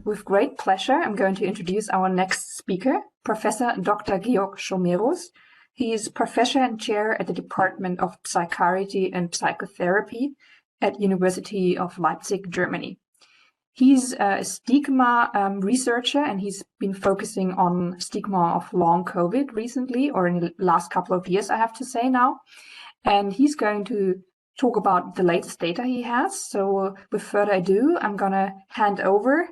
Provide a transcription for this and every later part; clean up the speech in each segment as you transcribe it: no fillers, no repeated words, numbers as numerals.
With great pleasure, I'm going to introduce our next speaker, Professor Dr. Georg Schomerus. He is professor and chair at the Department of Psychiatry and Psychotherapy at University of Leipzig, Germany. He's a stigma researcher, and he's been focusing on stigma of long COVID recently, or in the last couple of years, I have to say now. And he's going to talk about the latest data he has. So with further ado, I'm going to hand over.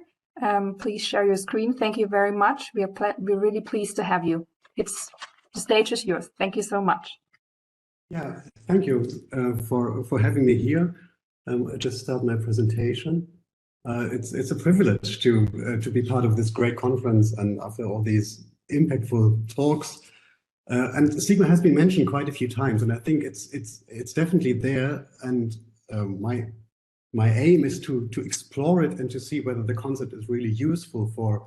Please share your screen. Thank you very much. We're really pleased to have you. The stage is yours. Thank you so much. Yeah, thank you for having me here. I just start my presentation. It's a privilege to be part of this great conference, and after all these impactful talks. And stigma has been mentioned quite a few times, and I think it's definitely there. And my aim is to explore it and to see whether the concept is really useful for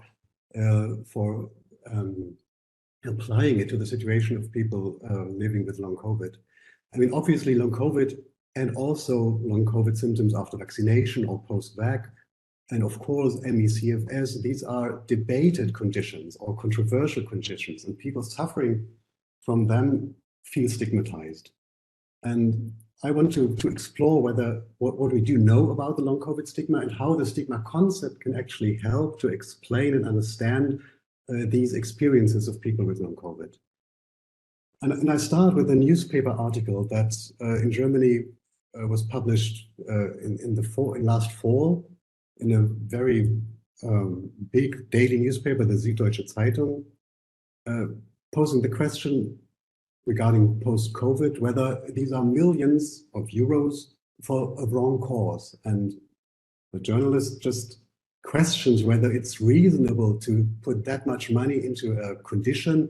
applying it to the situation of people living with long COVID. I mean, obviously, long COVID and also long COVID symptoms after vaccination or post-vac, and of course, ME/CFS, these are debated conditions or controversial conditions, and people suffering from them feel stigmatized. And I want to explore what we do know about the long COVID stigma and how the stigma concept can actually help to explain and understand these experiences of people with long COVID. And I start with a newspaper article that in Germany was published in last fall in a very big daily newspaper, the Süddeutsche Zeitung, posing the question regarding post-COVID, whether these are millions of euros for a wrong cause. And the journalist just questions whether it's reasonable to put that much money into a condition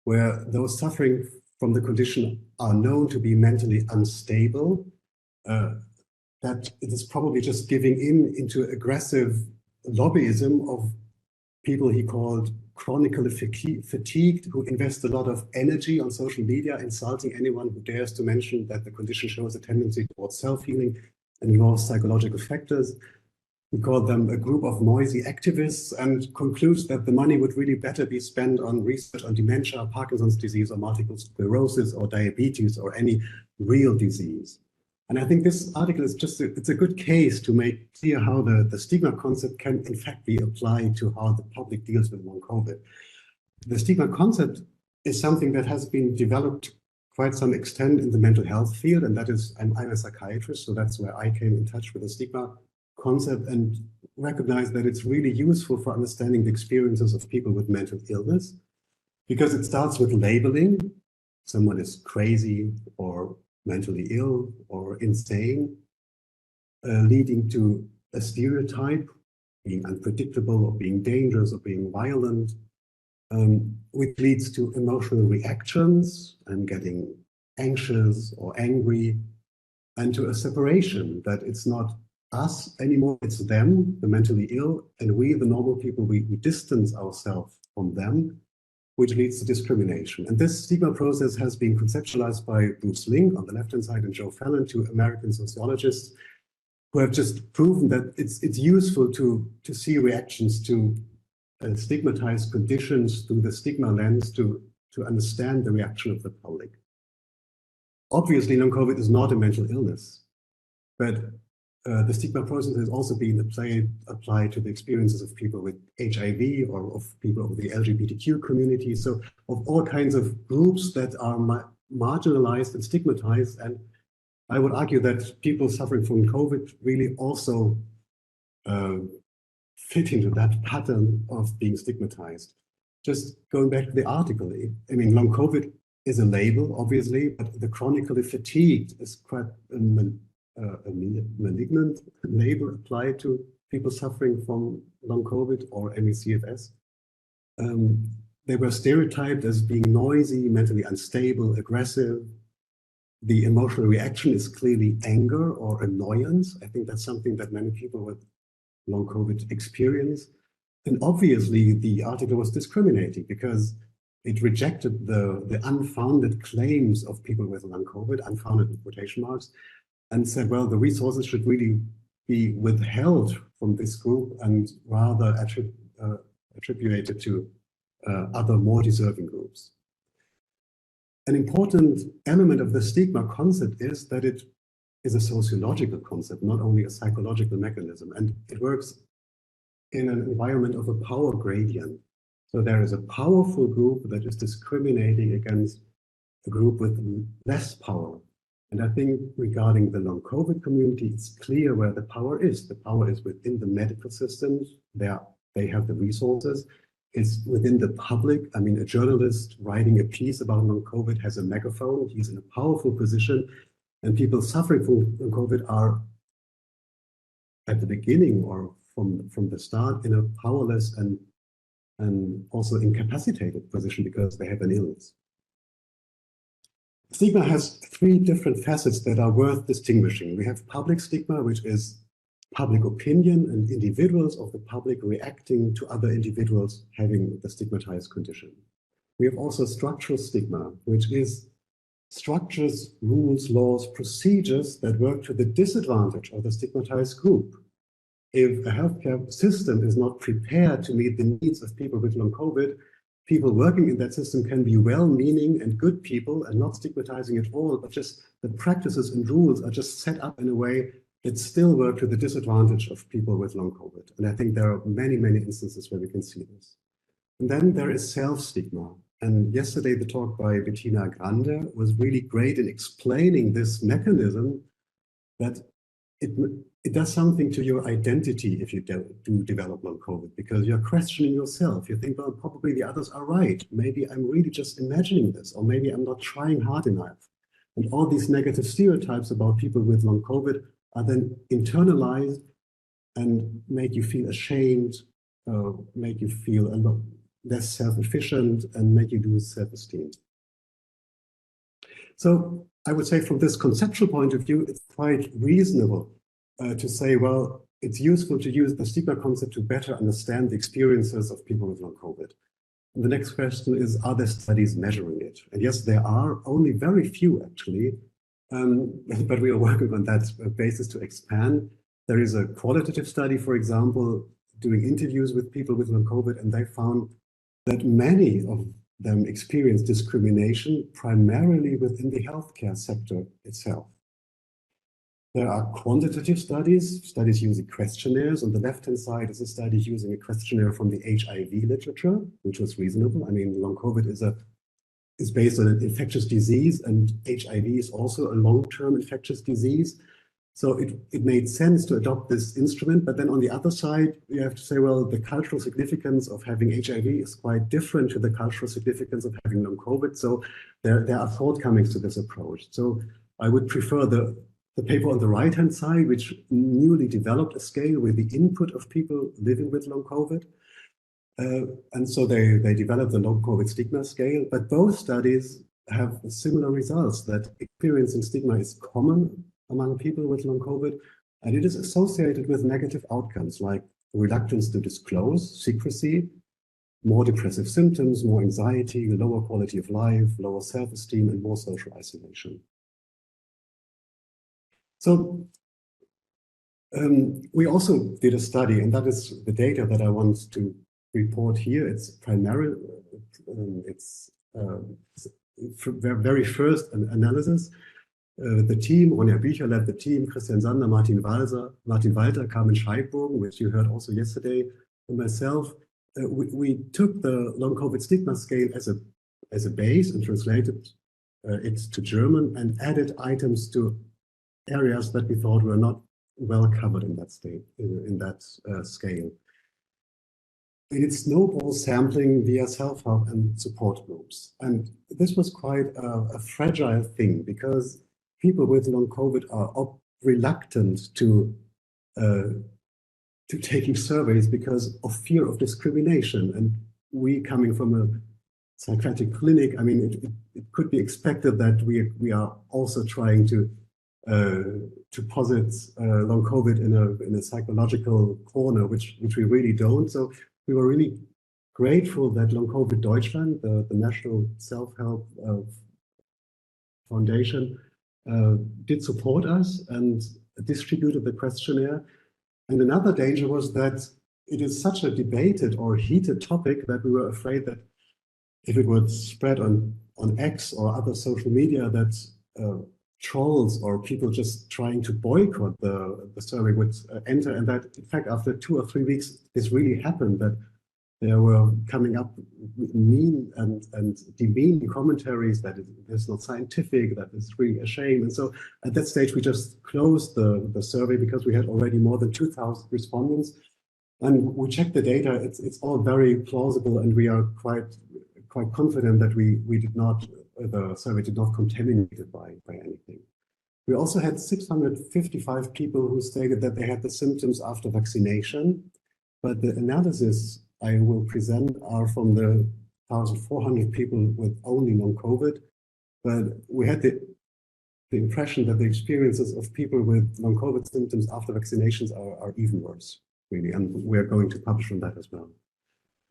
where those suffering from the condition are known to be mentally unstable, that it is probably just giving into aggressive lobbyism of people he called chronically fatigued, who invest a lot of energy on social media, insulting anyone who dares to mention that the condition shows a tendency towards self-healing and involves psychological factors. He called them a group of noisy activists and concludes that the money would really better be spent on research on dementia, Parkinson's disease, or multiple sclerosis, or diabetes, or any real disease. And I think this article is it's a good case to make clear how the stigma concept can in fact be applied to how the public deals with long COVID. The stigma concept is something that has been developed quite some extent in the mental health field, and that is, I'm a psychiatrist, so that's where I came in touch with the stigma concept and recognized that it's really useful for understanding the experiences of people with mental illness, because it starts with labeling. Someone is crazy or mentally ill or insane, leading to a stereotype, being unpredictable or being dangerous or being violent, which leads to emotional reactions and getting anxious or angry, and to a separation, that it's not us anymore, it's them, the mentally ill, and we, the normal people, we distance ourselves from them, which leads to discrimination. And this stigma process has been conceptualized by Bruce Link on the left-hand side and Joe Fallon, two American sociologists, who have just proven that it's useful to see reactions to stigmatized conditions through the stigma lens to understand the reaction of the public. Obviously, long COVID is not a mental illness, but the stigma process has also been applied to the experiences of people with HIV or of people of the LGBTQ community. So of all kinds of groups that are marginalized and stigmatized. And I would argue that people suffering from COVID really also fit into that pattern of being stigmatized. Just going back to the article, I mean, long COVID is a label, obviously, but the chronically fatigued is quite a malignant label applied to people suffering from long COVID or ME/CFS. They were stereotyped as being noisy, mentally unstable, aggressive. The emotional reaction is clearly anger or annoyance. I think that's something that many people with long COVID experience. And obviously, the article was discriminating because it rejected the unfounded claims of people with long COVID, unfounded in quotation marks, and said, well, the resources should really be withheld from this group and rather attributed to other more deserving groups. An important element of the stigma concept is that it is a sociological concept, not only a psychological mechanism, and it works in an environment of a power gradient. So there is a powerful group that is discriminating against a group with less power. And I think regarding the long COVID community, it's clear where the power is. The power is within the medical systems. They have the resources. It's within the public. I mean, a journalist writing a piece about long COVID has a megaphone. He's in a powerful position. And people suffering from long COVID are at the beginning or from the start in a powerless and also incapacitated position because they have an illness. Stigma has three different facets that are worth distinguishing. We have public stigma, which is public opinion and individuals of the public reacting to other individuals having the stigmatized condition. We have also structural stigma, which is structures, rules, laws, procedures that work to the disadvantage of the stigmatized group. If a healthcare system is not prepared to meet the needs of people with long COVID, people working in that system can be well-meaning and good people and not stigmatizing at all, but just the practices and rules are just set up in a way that still work to the disadvantage of people with long COVID. And I think there are many, many instances where we can see this. And then there is self-stigma. And yesterday, the talk by Bettina Grande was really great in explaining this mechanism that it does something to your identity if you do develop long COVID, because you're questioning yourself. You think, well, probably the others are right. Maybe I'm really just imagining this, or maybe I'm not trying hard enough. And all these negative stereotypes about people with long COVID are then internalized and make you feel ashamed, make you feel a lot less self-efficient, and make you lose self-esteem. So I would say from this conceptual point of view, it's quite reasonable to say, well, it's useful to use the stigma concept to better understand the experiences of people with long COVID. And the next question is, are there studies measuring it? And yes, there are, only very few actually, but we are working on that basis to expand. There is a qualitative study, for example, doing interviews with people with long COVID, and they found that many of them experience discrimination primarily within the healthcare sector itself. There are quantitative studies using questionnaires. On the left-hand side is a study using a questionnaire from the HIV literature, which was reasonable. I mean, long COVID is based on an infectious disease, and HIV is also a long-term infectious disease. So it made sense to adopt this instrument. But then on the other side, you have to say, well, the cultural significance of having HIV is quite different to the cultural significance of having long COVID. So there are shortcomings to this approach. So I would prefer the paper on the right-hand side, which newly developed a scale with the input of people living with long COVID. And so they developed the long COVID stigma scale, but both studies have similar results, that experiencing stigma is common among people with long COVID, and it is associated with negative outcomes like reluctance to disclose, secrecy, more depressive symptoms, more anxiety, lower quality of life, lower self-esteem, and more social isolation. So we also did a study, and that is the data that I want to report here. It's primarily, very first analysis. The team, Ronja Bücher led the team, Christian Sander, Martin Walter, Carmen Scheibbogen, which you heard also yesterday, and myself. We took the long COVID stigma scale as a base and translated it to German and added items to areas that we thought were not well covered in that scale. We did snowball sampling via self-help and support groups. And this was quite a fragile thing because people with long COVID are reluctant to taking surveys because of fear of discrimination. And we, coming from a psychiatric clinic, I mean, it could be expected that we are also trying to posit long COVID in a psychological corner, which we really don't. So we were really grateful that Long COVID Deutschland, the national self-help foundation, did support us, and distributed the questionnaire. And another danger was that it is such a debated or heated topic that we were afraid that if it would spread on X or other social media, that trolls or people just trying to boycott the survey would enter. And that, in fact, after 2 or 3 weeks, this really happened, that there were coming up mean and demeaning commentaries that it is not scientific, that it's really a shame. And so at that stage, we just closed the survey because we had already more than 2,000 respondents. And we checked the data, it's all very plausible, and we are quite confident that we did not, the survey did not contaminate it by anything. We also had 655 people who stated that they had the symptoms after vaccination, but the analysis I will present are from the 1,400 people with only long COVID. But we had the impression that the experiences of people with long COVID symptoms after vaccinations are even worse, really, and we're going to publish on that as well.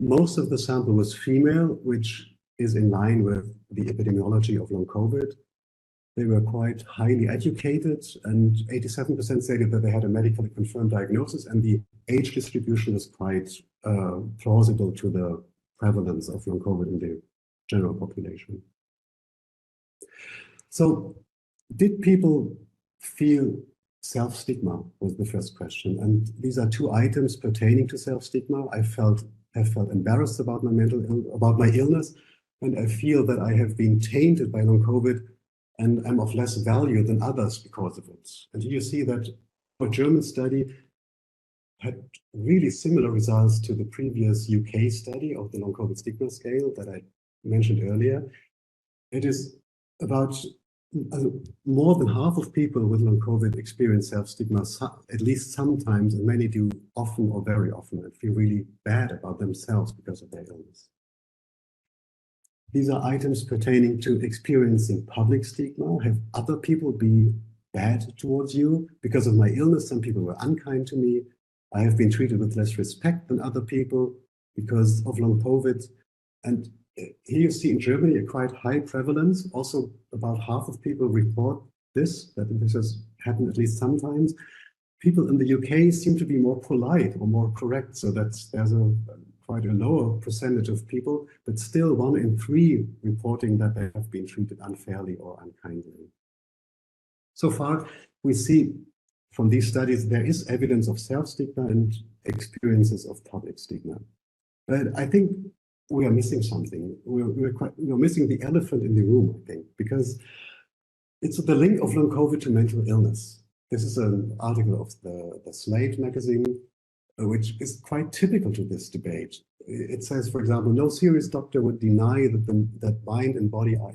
Most of the sample was female, which is in line with the epidemiology of long COVID. They were quite highly educated, and 87% stated that they had a medically confirmed diagnosis, and the age distribution was quite plausible to the prevalence of long COVID in the general population. So, did people feel self-stigma was the first question, and these are 2 items pertaining to self-stigma. I have felt embarrassed about my illness, and I feel that I have been tainted by long COVID and I'm of less value than others because of it. And here you see that a German study had really similar results to the previous UK study of the long COVID stigma scale that I mentioned earlier. It is about more than half of people with long COVID experience self-stigma at least sometimes, and many do often or very often, and feel really bad about themselves because of their illness. These are items pertaining to experiencing public stigma. Have other people been bad towards you? Because of my illness, some people were unkind to me. I have been treated with less respect than other people because of long COVID. And here you see in Germany a quite high prevalence. Also, about half of people report this, that this has happened at least sometimes. People in the UK seem to be more polite or more correct, so there's quite a lower percentage of people, but still 1 in 3 reporting that they have been treated unfairly or unkindly. So far, we see from these studies there is evidence of self-stigma and experiences of public stigma. But I think we are missing something. We're missing the elephant in the room, I think, because it's the link of long COVID to mental illness. This is an article of the Slate magazine, which is quite typical to this debate. It says, for example, no serious doctor would deny that mind and body are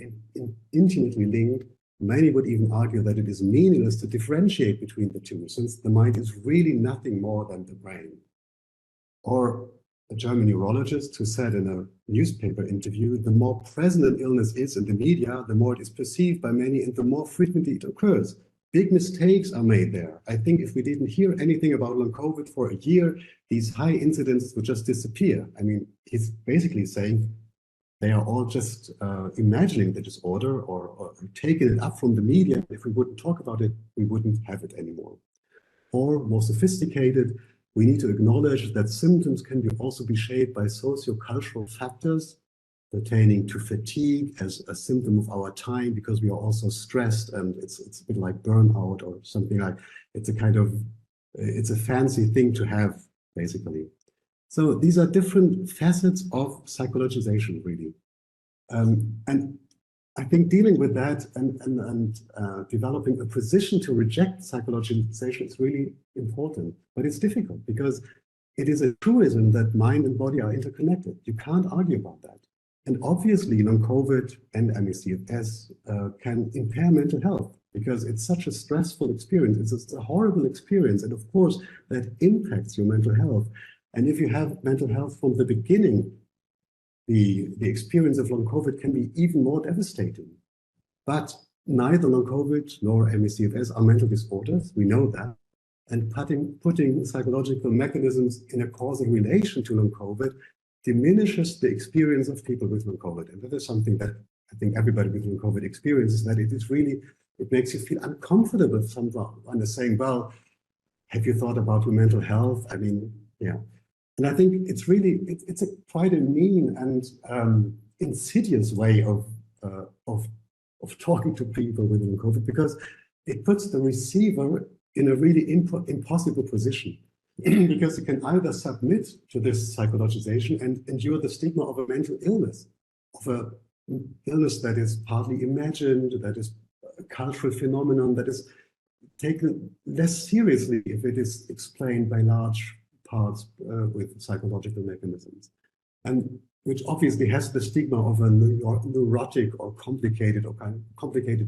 intimately linked. Many would even argue that it is meaningless to differentiate between the two, since the mind is really nothing more than the brain. Or a German neurologist who said in a newspaper interview, the more present an illness is in the media, the more it is perceived by many and the more frequently it occurs. Big mistakes are made there. I think if we didn't hear anything about long COVID for a year, these high incidences would just disappear. I mean, he's basically saying they are all just imagining the disorder or taking it up from the media. If we wouldn't talk about it, we wouldn't have it anymore. Or more sophisticated, we need to acknowledge that symptoms can also be shaped by socio-cultural factors pertaining to fatigue as a symptom of our time, because we are also stressed, and it's a bit like burnout or something like, it's a fancy thing to have, basically. So these are different facets of psychologization, really. And I think dealing with that and developing a position to reject psychologization is really important, but it's difficult because it is a truism that mind and body are interconnected. You can't argue about that. And obviously, long COVID and ME/CFS can impair mental health because it's such a stressful experience. It's a horrible experience. And of course, that impacts your mental health. And if you have mental health from the beginning, the experience of long COVID can be even more devastating. But neither long COVID nor ME/CFS are mental disorders. We know that. And putting psychological mechanisms in a causal relation to long COVID diminishes the experience of people with long COVID. And that is something that I think everybody with long COVID experiences, that it is really It makes you feel uncomfortable if someone is saying, well, have you thought about your mental health? I mean, yeah. And I think it's really, it's a quite a mean and insidious way of talking to people with long COVID, because it puts the receiver in a really impossible position. Because you can either submit to this psychologization and endure the stigma of a mental illness, of an illness that is partly imagined, that is a cultural phenomenon, that is taken less seriously if it is explained by large parts with psychological mechanisms, and which obviously has the stigma of a neurotic or complicated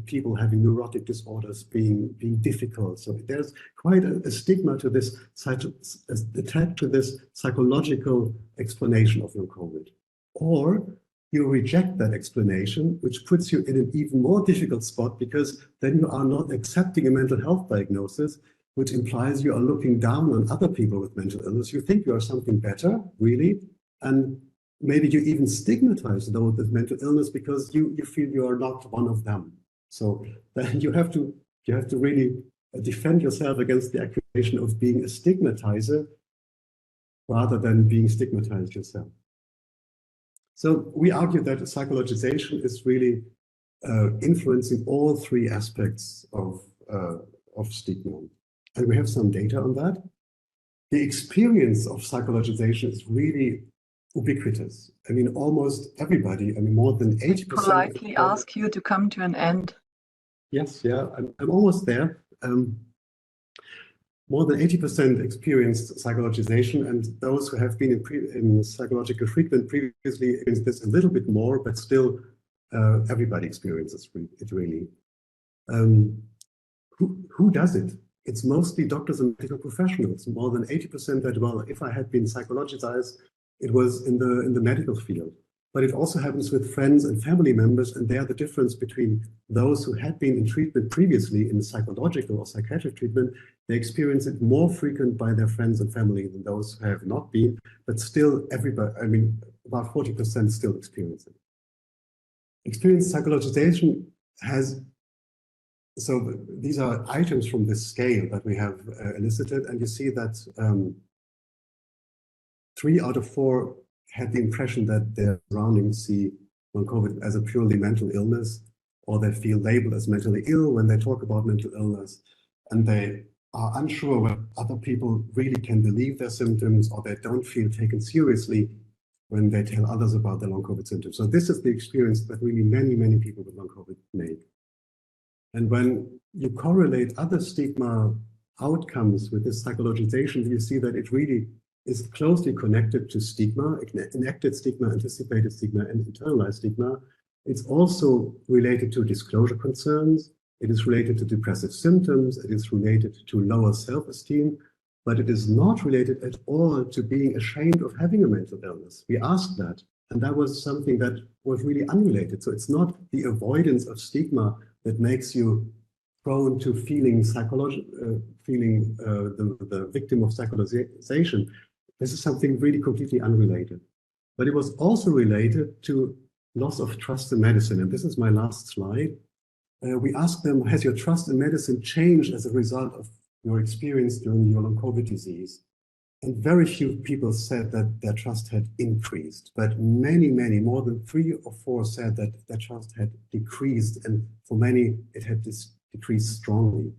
people having neurotic disorders being difficult. So there's quite a stigma to this, attached to this psychological explanation of long COVID. Or you reject that explanation, which puts you in an even more difficult spot, because then you are not accepting a mental health diagnosis, which implies you are looking down on other people with mental illness. You think you are something better, really, and maybe you even stigmatize those with mental illness because you feel you are not one of them. So then you have to really defend yourself against the accusation of being a stigmatizer rather than being stigmatized yourself. So we argue that psychologization is really influencing all three aspects of stigma. And we have some data on that. The experience of psychologization is really ubiquitous. I mean, almost everybody, I mean, more than 80%. Politely ask you to come to an end. Yes, yeah, I'm almost there. More than 80% experienced psychologization, and those who have been in psychological treatment previously experience this a little bit more, but still everybody experiences it really. Who does it? It's mostly doctors and medical professionals. More than 80% that, well, if I had been psychologized, it was in the medical field. But it also happens with friends and family members, and there the difference between those who had been in treatment previously in psychological or psychiatric treatment, they experience it more frequent by their friends and family than those who have not been, but still everybody, I mean, about 40% still experience it. Experienced psychologization has, so these are items from this scale that we have elicited, and you see that 3 out of 4 had the impression that their surroundings see long COVID as a purely mental illness, or they feel labeled as mentally ill when they talk about mental illness, and they are unsure whether other people really can believe their symptoms, or they don't feel taken seriously when they tell others about their long COVID symptoms. So this is the experience that really many people with long COVID make. And when you correlate other stigma outcomes with this psychologization, you see that it really is closely connected to stigma, enacted stigma, anticipated stigma, and internalized stigma. It's also related to disclosure concerns. It is related to depressive symptoms. It is related to lower self-esteem, but it is not related at all to being ashamed of having a mental illness. We asked that, and that was something that was really unrelated. So it's not the avoidance of stigma that makes you prone to feeling the victim of psychologization. This is something really completely unrelated. But it was also related to loss of trust in medicine. And this is my last slide. We asked them, has your trust in medicine changed as a result of your experience during your long COVID disease? And very few people said that their trust had increased, but many, more than 3 or 4 said that their trust had decreased, and for many it had decreased strongly.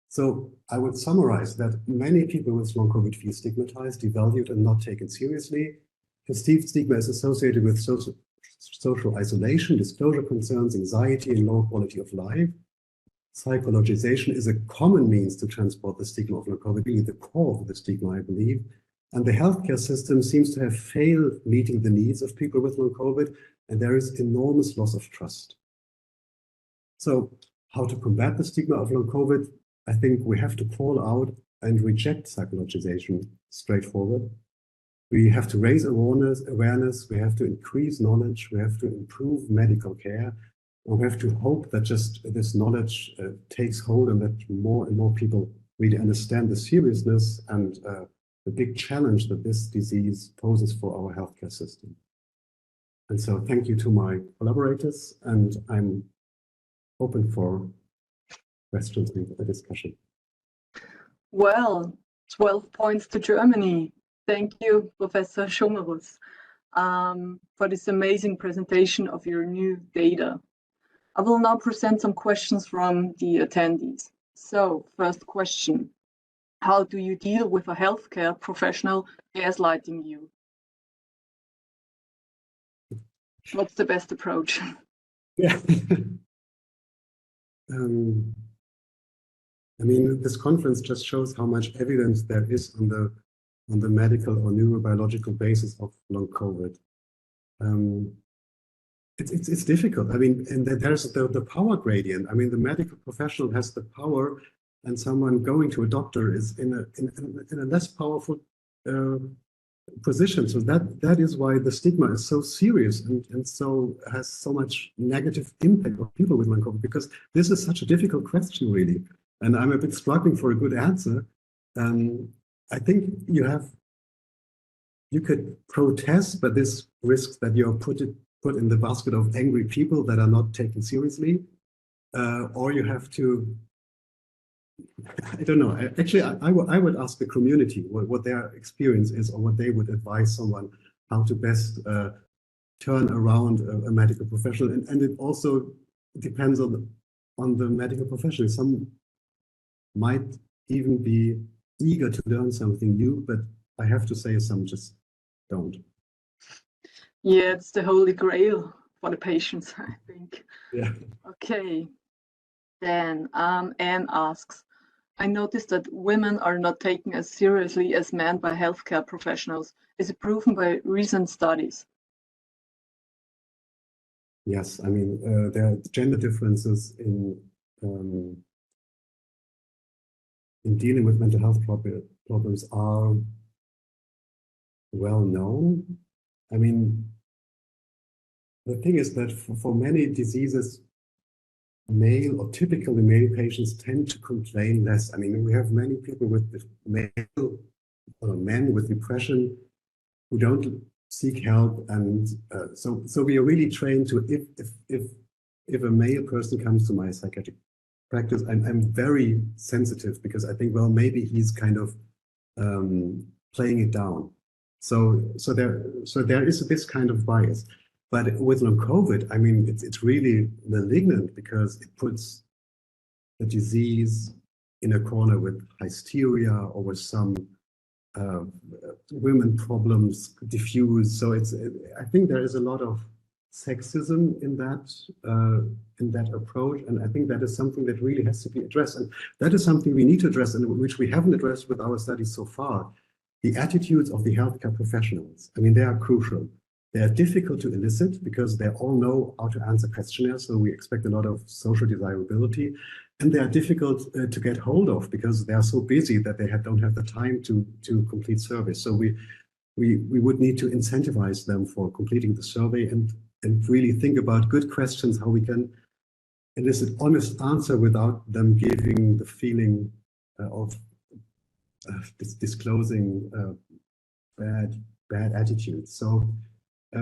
So I would summarize that many people with long COVID feel stigmatized, devalued, and not taken seriously. Perceived stigma is associated with social isolation, disclosure concerns, anxiety, and low quality of life. Psychologization is a common means to transport the stigma of long COVID, really the core of the stigma, I believe. And the healthcare system seems to have failed meeting the needs of people with long COVID, and there is enormous loss of trust. So how to combat the stigma of long COVID? I think we have to call out and reject psychologization straightforward. We have to raise awareness, we have to increase knowledge, we have to improve medical care, and we have to hope that just this knowledge takes hold and that more and more people really understand the seriousness and the big challenge that this disease poses for our healthcare system. And so thank you to my collaborators, and I'm open for questions in the discussion. Well, 12 points to Germany. Thank you, Professor Schomerus, for this amazing presentation of your new data. I will now present some questions from the attendees. So, first question. How do you deal with a healthcare professional gaslighting you? What's the best approach? Yeah. I mean, this conference just shows how much evidence there is on the medical or neurobiological basis of long COVID. It's difficult. I mean, and there's the power gradient. I mean, the medical professional has the power, and someone going to a doctor is in a less powerful position. So that is why the stigma is so serious and so has so much negative impact on people with long COVID, because this is such a difficult question, really. And I'm a bit struggling for a good answer. I think you could protest, but this risks that you're put in the basket of angry people that are not taken seriously, or you have to. I don't know. Actually, I would ask the community what their experience is, or what they would advise someone how to best turn around a medical professional. And it also depends on the medical professional. Some might even be eager to learn something new, but I have to say some just don't. Yeah, it's the holy grail for the patients, I think. Yeah. Okay. Then Anne asks, I noticed that women are not taken as seriously as men by healthcare professionals. Is it proven by recent studies? Yes, I mean, there are gender differences in dealing with mental health problems are well known. I mean, the thing is that for many diseases, male or typically male patients tend to complain less. I mean, we have many people with male or men with depression who don't seek help, and so we are really trained to if a male person comes to my psychiatric practice, I'm very sensitive, because I think, well, maybe he's kind of playing it down. So there is this kind of bias. But with long COVID, I mean, it's really malignant, because it puts the disease in a corner with hysteria or with some women problems diffuse. So I think there is a lot of sexism in that approach, and I think that is something that really has to be addressed, and that is something we need to address, and which we haven't addressed with our studies so far. The attitudes of the healthcare professionals, I mean, they are crucial. They are difficult to elicit because they all know how to answer questionnaires, so we expect a lot of social desirability. And they are difficult to get hold of because they are so busy that they don't have the time to complete surveys. So we would need to incentivize them for completing the survey and really think about good questions, how we can elicit honest answer without them giving the feeling of disclosing bad attitudes. So.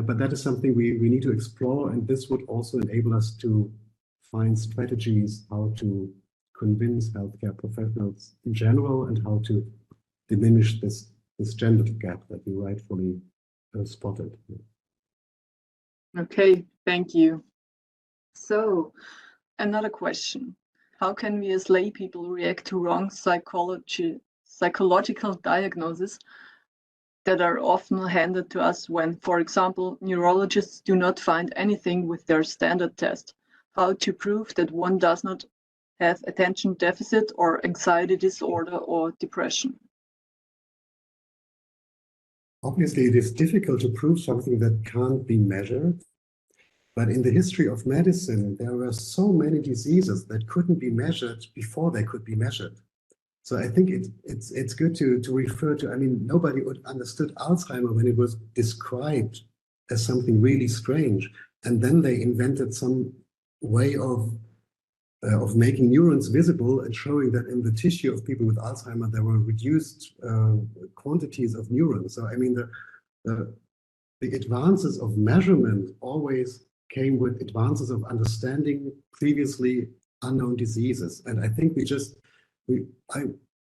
But that is something we need to explore, and this would also enable us to find strategies how to convince healthcare professionals in general and how to diminish this gender gap that you rightfully spotted. Okay, thank you. So, another question. How can we as lay people react to wrong psychological diagnoses that are often handed to us when, for example, neurologists do not find anything with their standard test? How to prove that one does not have attention deficit or anxiety disorder or depression? Obviously, it is difficult to prove something that can't be measured. But in the history of medicine, there were so many diseases that couldn't be measured before they could be measured. So I think it's good to refer to, I mean, nobody understood Alzheimer when it was described as something really strange. And then they invented some way of making neurons visible and showing that in the tissue of people with Alzheimer, there were reduced quantities of neurons. So I mean, the advances of measurement always came with advances of understanding previously unknown diseases. And I think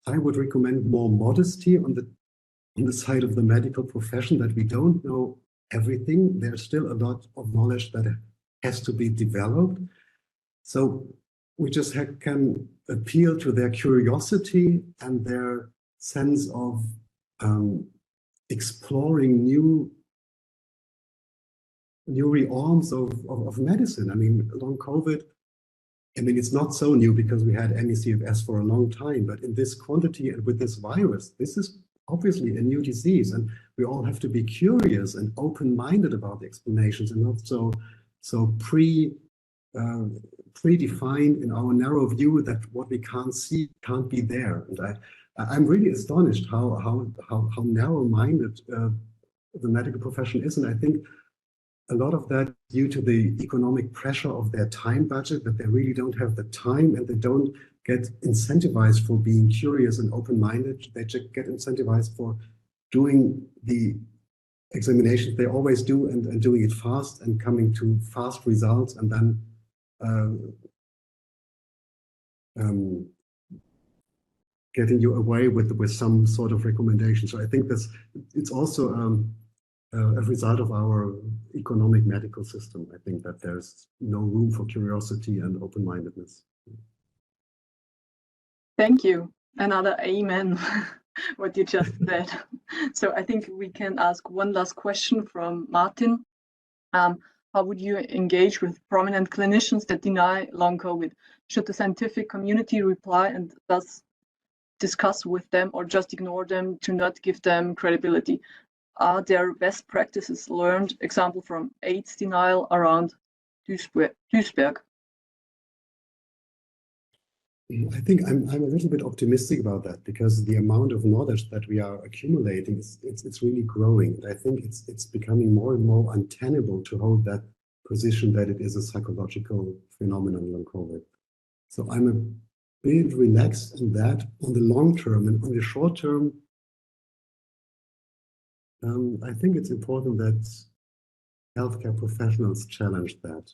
I would recommend more modesty on the side of the medical profession, that we don't know everything. There's still a lot of knowledge that has to be developed. So we just can appeal to their curiosity and their sense of exploring new realms of medicine. I mean, long COVID, I mean, it's not so new because we had ME/CFS for a long time, but in this quantity and with this virus, this is obviously a new disease, and we all have to be curious and open-minded about the explanations, and not so predefined in our narrow view that what we can't see can't be there. And I'm really astonished how narrow-minded the medical profession is, and I think a lot of that due to the economic pressure of their time budget, that they really don't have the time and they don't get incentivized for being curious and open-minded. They just get incentivized for doing the examinations they always do and doing it fast and coming to fast results, and then getting you away with some sort of recommendation. So I think it's also a result of our economic medical system. I think that there's no room for curiosity and open-mindedness. Thank you. Another amen, what you just said. So I think we can ask one last question from Martin. How would you engage with prominent clinicians that deny long COVID? Should the scientific community reply and thus discuss with them, or just ignore them to not give them credibility? Are there best practices learned, example from AIDS denial around Duisberg? I think I'm a little bit optimistic about that, because the amount of knowledge that we are accumulating it's really growing. And I think it's becoming more and more untenable to hold that position that it is a psychological phenomenon, long COVID. So I'm a bit relaxed in that on the long term. And on the short term, I think it's important that healthcare professionals challenge that.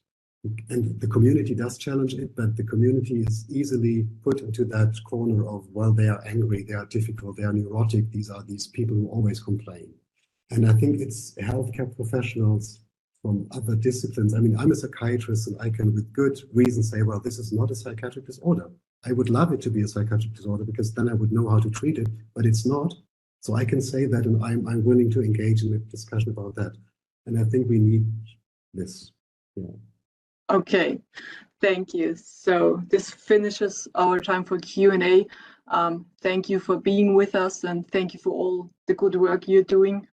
And the community does challenge it, but the community is easily put into that corner of, well, they are angry, they are difficult, they are neurotic, these are these people who always complain. And I think it's healthcare professionals from other disciplines. I mean, I'm a psychiatrist, and I can with good reason say, well, this is not a psychiatric disorder. I would love it to be a psychiatric disorder, because then I would know how to treat it, but it's not. So I can say that, and I'm willing to engage in a discussion about that. And I think we need this. Yeah. Okay, thank you. So this finishes our time for Q&A. Thank you for being with us, and thank you for all the good work you're doing.